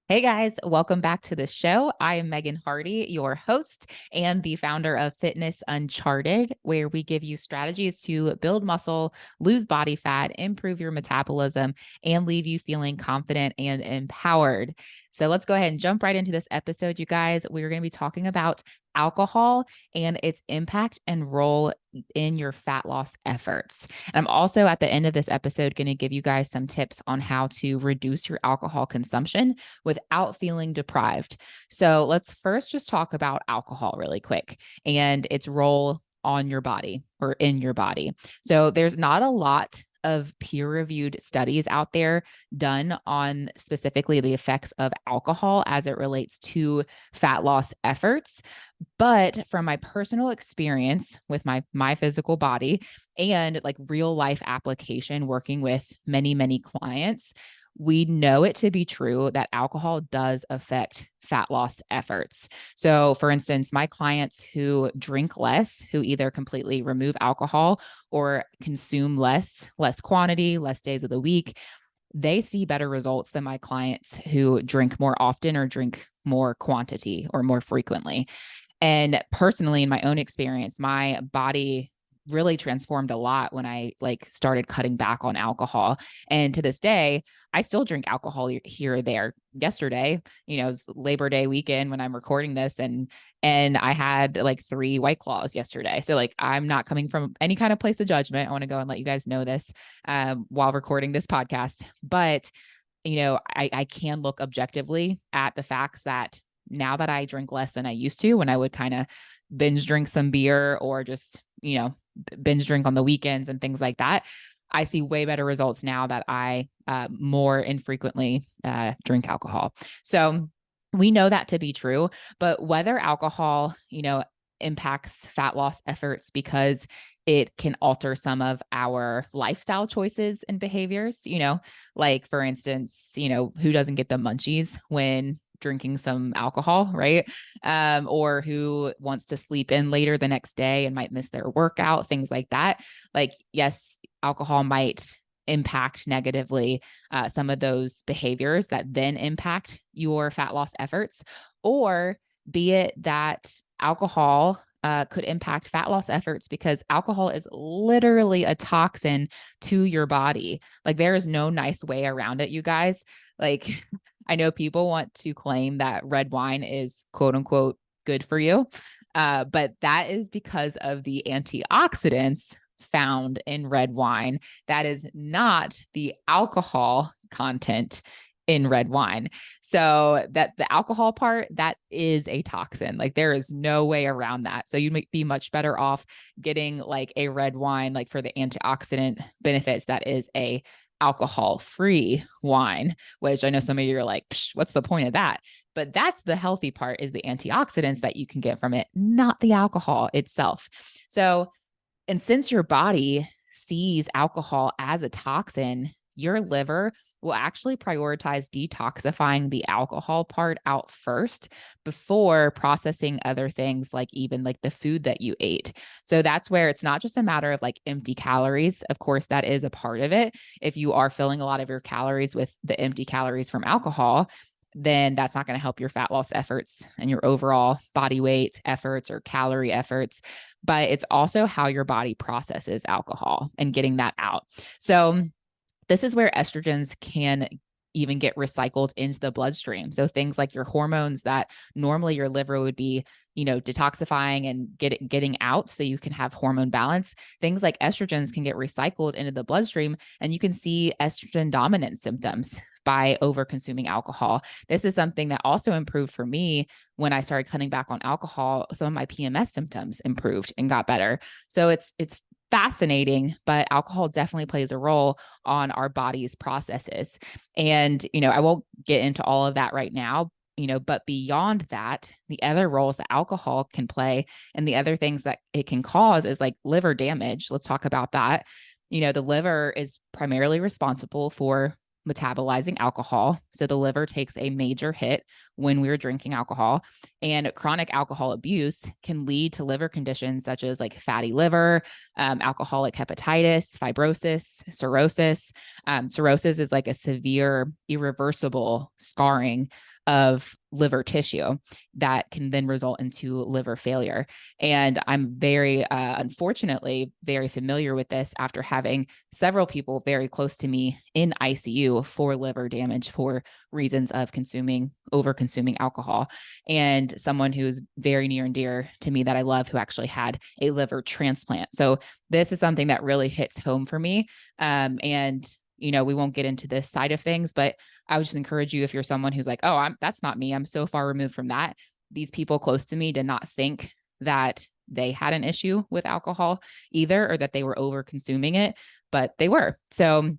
Hey guys, welcome back to the show. I am Megan Hardy, your host and the founder of Fitness Uncharted, where we give you strategies to build muscle, lose body fat, improve your metabolism, and leave you feeling confident and empowered. So let's go ahead and jump right into this episode, you guys. We're going to be talking about alcohol and its impact and role in your fat loss efforts. And I'm also at the end of this episode going to give you guys some tips on how to reduce your alcohol consumption without feeling deprived. So let's first just talk about alcohol really quick and its role on your body or in your body. So there's not a lot of peer-reviewed studies out there done on specifically the effects of alcohol as it relates to fat loss efforts. But from my personal experience with my physical body and like real life application working with many clients, we know it to be true that alcohol does affect fat loss efforts. So, for instance, my clients who drink less, who either completely remove alcohol or consume less quantity, less days of the week, they see better results than my clients who drink more often or drink more quantity or more frequently. And personally, in my own experience, my body really transformed a lot when I started cutting back on alcohol. And to this day, I still drink alcohol here or there. Yesterday, it was Labor Day weekend when I'm recording this, and I had like 3 White Claws yesterday. So I'm not coming from any kind of place of judgment. I want to go and let you guys know this while recording this podcast. But I can look objectively at the facts that now that I drink less than I used to, when I would kind of binge drink some beer or just, binge drink on the weekends and things like that, I see way better results now that I more infrequently drink alcohol. So we know that to be true, but whether alcohol, impacts fat loss efforts because it can alter some of our lifestyle choices and behaviors, like for instance, who doesn't get the munchies when drinking some alcohol, right? Or who wants to sleep in later the next day and might miss their workout, things like that. Like, yes, alcohol might impact negatively some of those behaviors that then impact your fat loss efforts, or be it that alcohol could impact fat loss efforts because alcohol is literally a toxin to your body. Like, there is no nice way around it, you guys. Like, I know people want to claim that red wine is quote unquote good for you, but that is because of the antioxidants found in red wine. That is not the alcohol content in red wine. So that the alcohol part, that is a toxin. Like, there is no way around that. So you might be much better off getting like a red wine, like for the antioxidant benefits, that is a alcohol-free wine, which I know some of you are like, what's the point of that? But that's the healthy part, is the antioxidants that you can get from it, not the alcohol itself. So, and since your body sees alcohol as a toxin, your liver will actually prioritize detoxifying the alcohol part out first before processing other things, like even like the food that you ate. So that's where it's not just a matter of like empty calories. Of course, that is a part of it. If you are filling a lot of your calories with the empty calories from alcohol, then that's not going to help your fat loss efforts and your overall body weight efforts or calorie efforts. But it's also how your body processes alcohol and getting that out. So this is where estrogens can even get recycled into the bloodstream. So things like your hormones that normally your liver would be, detoxifying and getting out so you can have hormone balance, things like estrogens can get recycled into the bloodstream, and you can see estrogen dominant symptoms by over consuming alcohol. This is something that also improved for me when I started cutting back on alcohol. Some of my PMS symptoms improved and got better. So it's fascinating, but alcohol definitely plays a role on our body's processes. And, I won't get into all of that right now, but beyond that, the other roles that alcohol can play and the other things that it can cause is like liver damage. Let's talk about that. The liver is primarily responsible for metabolizing alcohol. So the liver takes a major hit when we're drinking alcohol. And chronic alcohol abuse can lead to liver conditions such as like fatty liver, alcoholic hepatitis, fibrosis, cirrhosis. Cirrhosis is like a severe, irreversible scarring of liver tissue that can then result into liver failure. And I'm very, unfortunately, very familiar with this after having several people very close to me in ICU for liver damage for reasons of over consuming alcohol. And someone who's very near and dear to me that I love who actually had a liver transplant. So this is something that really hits home for me. And we won't get into this side of things, but I would just encourage you, if you're someone who's like, oh, that's not me, I'm so far removed from that. These people close to me did not think that they had an issue with alcohol either, or that they were over consuming it, but they were. So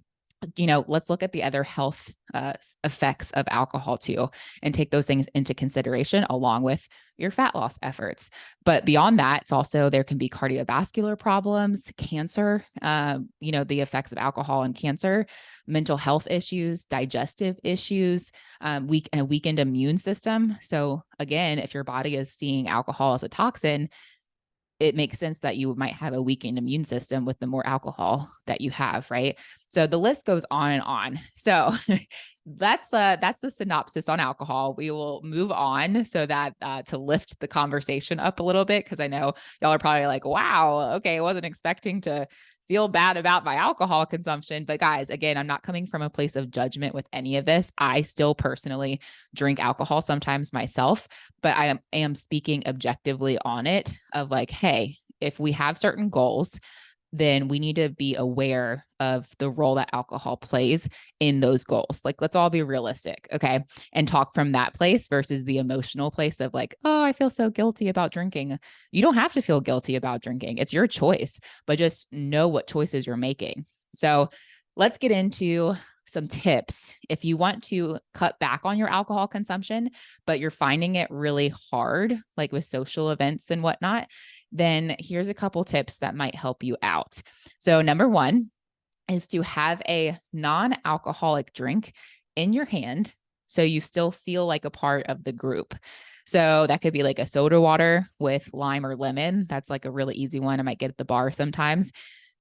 let's look at the other health effects of alcohol too, and take those things into consideration along with your fat loss efforts. But beyond that, it's also, there can be cardiovascular problems, cancer, the effects of alcohol and cancer, mental health issues, digestive issues, weakened immune system. So again, if your body is seeing alcohol as a toxin, it makes sense that you might have a weakened immune system with the more alcohol that you have, right? So the list goes on and on. So that's the synopsis on alcohol. We will move on so that to lift the conversation up a little bit, because I know y'all are probably like, wow, okay, I wasn't expecting to feel bad about my alcohol consumption. But guys, again, I'm not coming from a place of judgment with any of this. I still personally drink alcohol sometimes myself, but I am speaking objectively on it of like, hey, if we have certain goals, then we need to be aware of the role that alcohol plays in those goals. Like, let's all be realistic, okay? And talk from that place versus the emotional place of like, oh, I feel so guilty about drinking. You don't have to feel guilty about drinking. It's your choice, but just know what choices you're making. So let's get into some tips. If you want to cut back on your alcohol consumption, but you're finding it really hard, like with social events and whatnot, then here's a couple tips that might help you out. So number one is to have a non-alcoholic drink in your hand so you still feel like a part of the group. So that could be like a soda water with lime or lemon. That's like a really easy one I might get at the bar sometimes,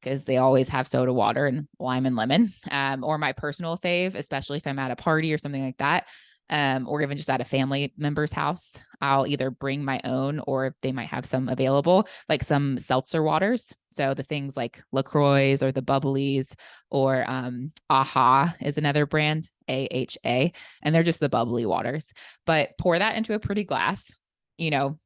because they always have soda water and lime and lemon. Or my personal fave, especially if I'm at a party or something like that, or even just at a family member's house, I'll either bring my own, or they might have some available, like some seltzer waters. So the things like LaCroix or the bubblies, or AHA is another brand, AHA, and they're just the bubbly waters. But pour that into a pretty glass,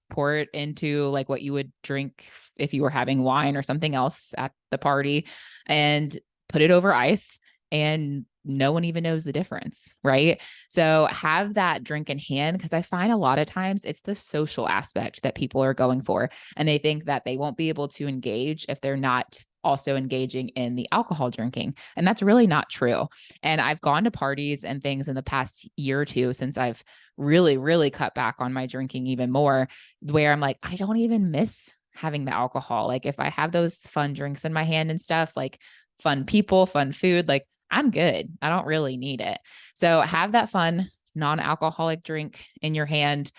pour it into like what you would drink if you were having wine or something else at the party, and put it over ice, and no one even knows the difference, right? So have that drink in hand, because I find a lot of times it's the social aspect that people are going for, and they think that they won't be able to engage if they're not also engaging in the alcohol drinking. And that's really not true. And I've gone to parties and things in the past year or two since I've really, really cut back on my drinking even more, where I'm like, I don't even miss having the alcohol. Like if I have those fun drinks in my hand and stuff, like fun people, fun food, like I'm good. I don't really need it. So have that fun non-alcoholic drink in your hand.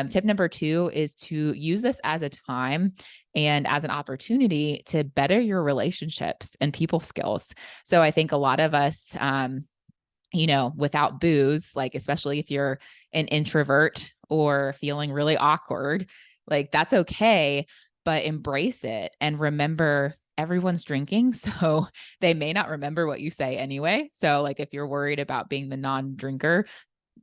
Tip number two is to use this as a time and as an opportunity to better your relationships and people skills. So I think a lot of us, without booze, like especially if you're an introvert or feeling really awkward, like that's okay, but embrace it and remember everyone's drinking. So they may not remember what you say anyway. So like if you're worried about being the non-drinker,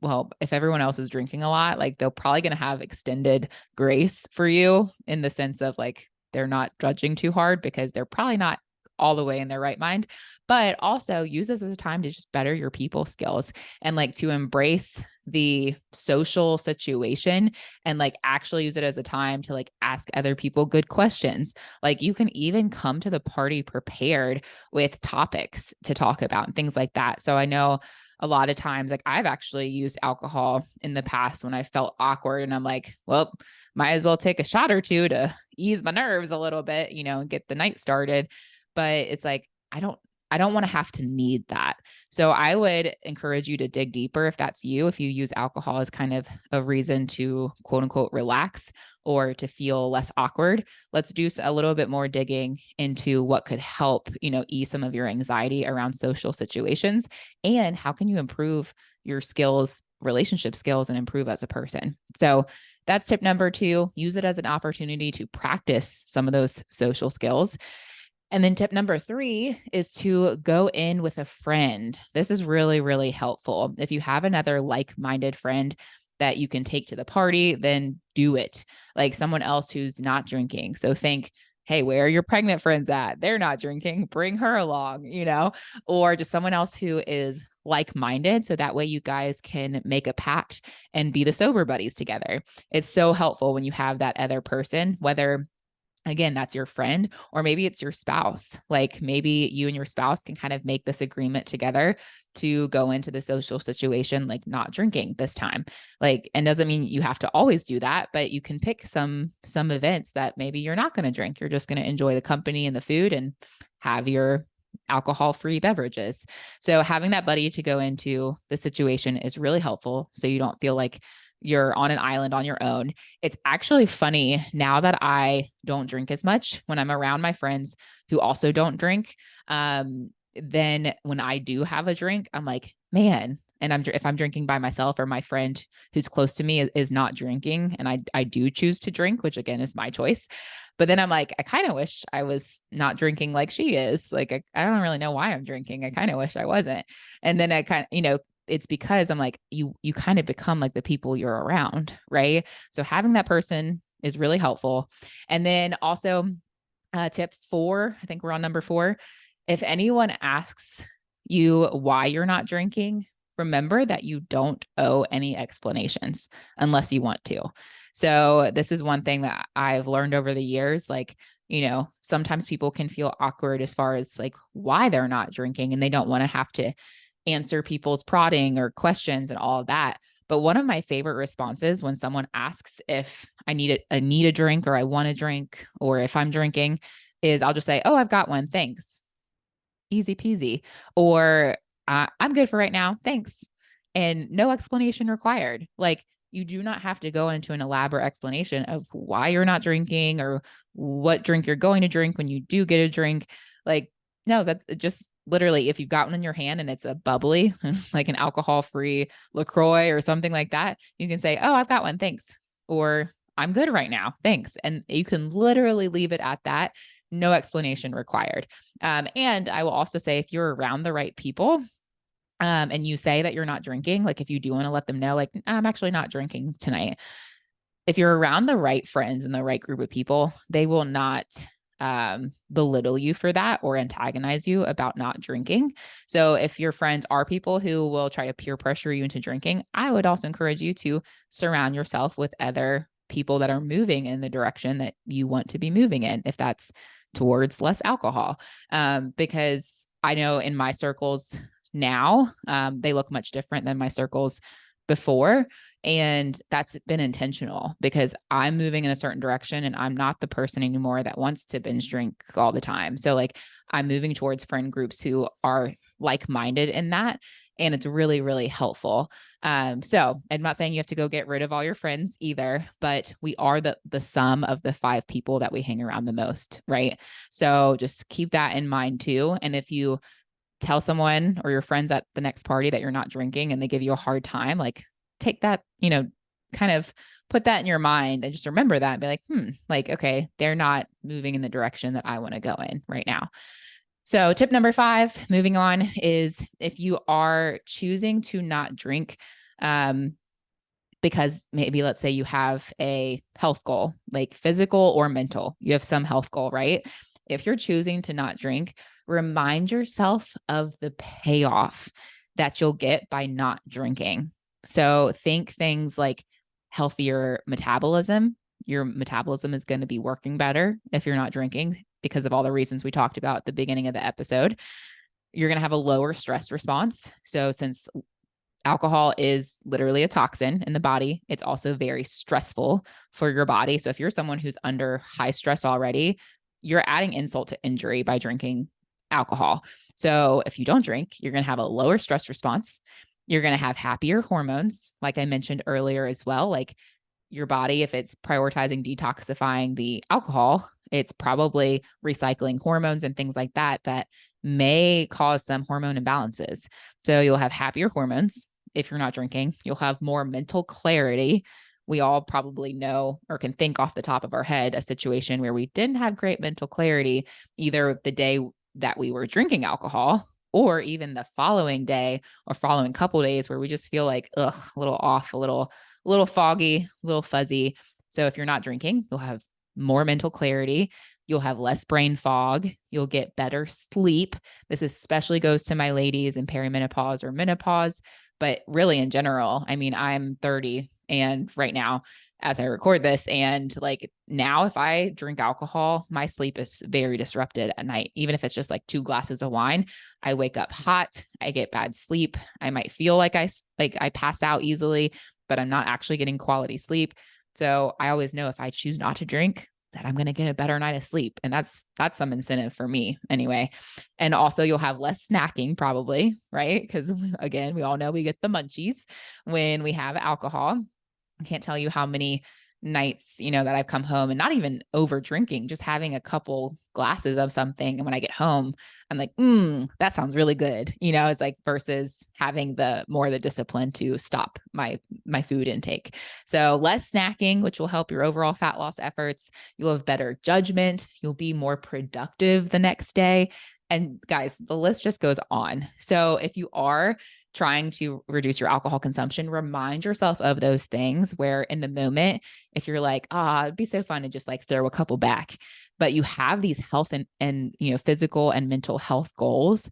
well, if everyone else is drinking a lot, like they're probably going to have extended grace for you, in the sense of like, they're not judging too hard because they're probably not all the way in their right mind. But also use this as a time to just better your people skills, and like to embrace the social situation, and like actually use it as a time to like ask other people good questions. Like you can even come to the party prepared with topics to talk about and things like that. So I know a lot of times, like I've actually used alcohol in the past when I felt awkward, and I'm like, well, might as well take a shot or two to ease my nerves a little bit, and get the night started. But it's like, I don't want to have to need that. So I would encourage you to dig deeper if that's you, if you use alcohol as kind of a reason to quote unquote relax or to feel less awkward. Let's do a little bit more digging into what could help, ease some of your anxiety around social situations, and how can you improve your skills, relationship skills, and improve as a person. So that's tip number 2. Use it as an opportunity to practice some of those social skills. And then tip number 3 is to go in with a friend. This is really, really helpful. If you have another like-minded friend that you can take to the party, then do it. Like someone else who's not drinking. So think, hey, where are your pregnant friends at? They're not drinking. Bring her along, or just someone else who is like-minded. So that way you guys can make a pact and be the sober buddies together. It's so helpful when you have that other person, whether again, that's your friend, or maybe it's your spouse. Like maybe you and your spouse can kind of make this agreement together to go into the social situation, like not drinking this time. Like, and doesn't mean you have to always do that, but you can pick some events that maybe you're not going to drink. You're just going to enjoy the company and the food and have your alcohol-free beverages. So having that buddy to go into the situation is really helpful. So you don't feel like you're on an island on your own. It's actually funny now that I don't drink as much when I'm around my friends who also don't drink. Then when I do have a drink, I'm like, man, and if I'm drinking by myself or my friend who's close to me is not drinking and I do choose to drink, which again is my choice. But then I'm like, I kind of wish I was not drinking like she is. Like, I don't really know why I'm drinking. I kind of wish I wasn't. And then I kind of, it's because I'm like, you kind of become like the people you're around, right? So having that person is really helpful. And then also tip 4, I think we're on number 4. If anyone asks you why you're not drinking, remember that you don't owe any explanations unless you want to. So this is one thing that I've learned over the years. Like, sometimes people can feel awkward as far as like why they're not drinking, and they don't want to have to answer people's prodding or questions and all of that. But one of my favorite responses when someone asks if I need a drink or I want a drink or if I'm drinking is I'll just say, oh, I've got one. Thanks. Easy peasy. Or I'm good for right now. Thanks. And no explanation required. Like you do not have to go into an elaborate explanation of why you're not drinking or what drink you're going to drink when you do get a drink. Like, no, that's just literally if you've got one in your hand and it's a bubbly, like an alcohol-free LaCroix or something like that, you can say, oh, I've got one. Thanks. Or I'm good right now. Thanks. And you can literally leave it at that. No explanation required. And I will also say if you're around the right people, and you say that you're not drinking, like if you do want to let them know, like, I'm actually not drinking tonight. If you're around the right friends and the right group of people, they will not belittle you for that or antagonize you about not drinking. So if your friends are people who will try to peer pressure you into drinking, I would also encourage you to surround yourself with other people that are moving in the direction that you want to be moving in, if that's towards less alcohol. Because I know in my circles now, they look much different than my circles before. And that's been intentional because I'm moving in a certain direction and I'm not the person anymore that wants to binge drink all the time. So like I'm moving towards friend groups who are like-minded in that. And it's really, really helpful. So I'm not saying you have to go get rid of all your friends either, but we are the sum of the 5 people that we hang around the most, right? So just keep that in mind too. And if you tell someone or your friends at the next party that you're not drinking and they give you a hard time, like take that, kind of put that in your mind and just remember that and be like, like, okay, they're not moving in the direction that I want to go in right now. So tip number 5, moving on, is if you are choosing to not drink, because maybe let's say you have a health goal, like physical or mental, you have some health goal, right? If you're choosing to not drink, remind yourself of the payoff that you'll get by not drinking. So think things like healthier metabolism. Your metabolism is going to be working better if you're not drinking because of all the reasons we talked about at the beginning of the episode. You're going to have a lower stress response. So since alcohol is literally a toxin in the body, it's also very stressful for your body. So if you're someone who's under high stress already, you're adding insult to injury by drinking alcohol. So if you don't drink, you're going to have a lower stress response. You're going to have happier hormones, like I mentioned earlier as well. Like your body, if it's prioritizing detoxifying the alcohol, it's probably recycling hormones and things like that that may cause some hormone imbalances. So you'll have happier hormones if you're not drinking. You'll have more mental clarity. We all probably know or can think off the top of our head a situation where we didn't have great mental clarity, either the day that we were drinking alcohol or even the following day or following couple days where we just feel like, a little off, a little foggy, a little fuzzy. So if you're not drinking, you'll have more mental clarity. You'll have less brain fog. You'll get better sleep. This especially goes to my ladies in perimenopause or menopause, but really in general. I mean, I'm 30 and right now, as I record this, and like now, if I drink alcohol, my sleep is very disrupted at night. Even if it's just like 2 glasses of wine, I wake up hot. I get bad sleep. I might feel like I pass out easily, but I'm not actually getting quality sleep. So I always know if I choose not to drink, that I'm going to get a better night of sleep. And that's some incentive for me anyway. And also you'll have less snacking probably, right? Because again, we all know we get the munchies when we have alcohol. I can't tell you how many nights, that I've come home and not even over drinking, just having a couple glasses of something. And when I get home, I'm like, that sounds really good. It's like versus having the discipline to stop my food intake. So less snacking, which will help your overall fat loss efforts. You'll have better judgment. You'll be more productive the next day. And guys, the list just goes on. So if you are trying to reduce your alcohol consumption, remind yourself of those things where in the moment, if you're like, it'd be so fun to just like throw a couple back, but you have these health and physical and mental health goals,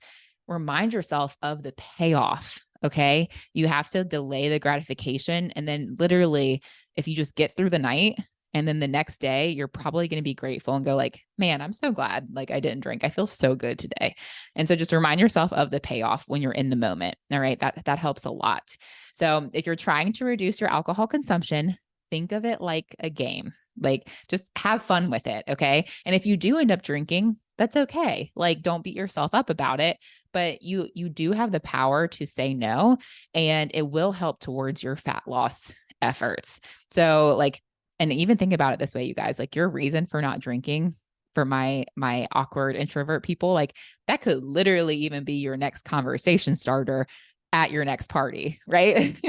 remind yourself of the payoff. Okay. You have to delay the gratification. And then literally, if you just get through the night, and then the next day, you're probably going to be grateful and go like, man, I'm so glad like I didn't drink. I feel so good today. And so just remind yourself of the payoff when you're in the moment. All right. That helps a lot. So if you're trying to reduce your alcohol consumption, think of it like a game. Like just have fun with it. Okay. And if you do end up drinking, that's okay. Like don't beat yourself up about it, but you do have the power to say no, and it will help towards your fat loss efforts. So like, and even think about it this way, you guys, like your reason for not drinking, for my awkward introvert people, like that could literally even be your next conversation starter at your next party, right?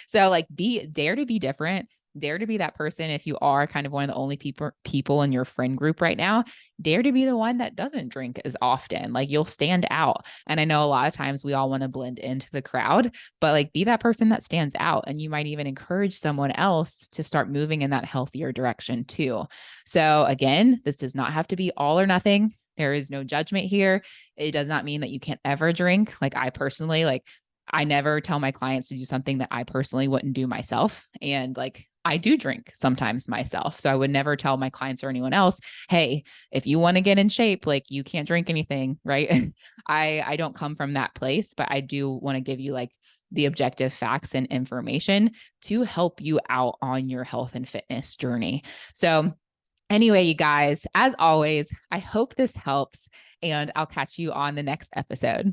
So like dare to be different. Dare to be that person. If you are kind of one of the only people in your friend group right now, dare to be the one that doesn't drink as often. Like you'll stand out. And I know a lot of times we all want to blend into the crowd, but like be that person that stands out. And you might even encourage someone else to start moving in that healthier direction too. So again, this does not have to be all or nothing. There is no judgment here. It does not mean that you can't ever drink. Like I personally, I never tell my clients to do something that I personally wouldn't do myself. And like, I do drink sometimes myself. So I would never tell my clients or anyone else, hey, if you want to get in shape, like you can't drink anything, right? I don't come from that place, but I do want to give you like the objective facts and information to help you out on your health and fitness journey. So anyway, you guys, as always, I hope this helps, and I'll catch you on the next episode.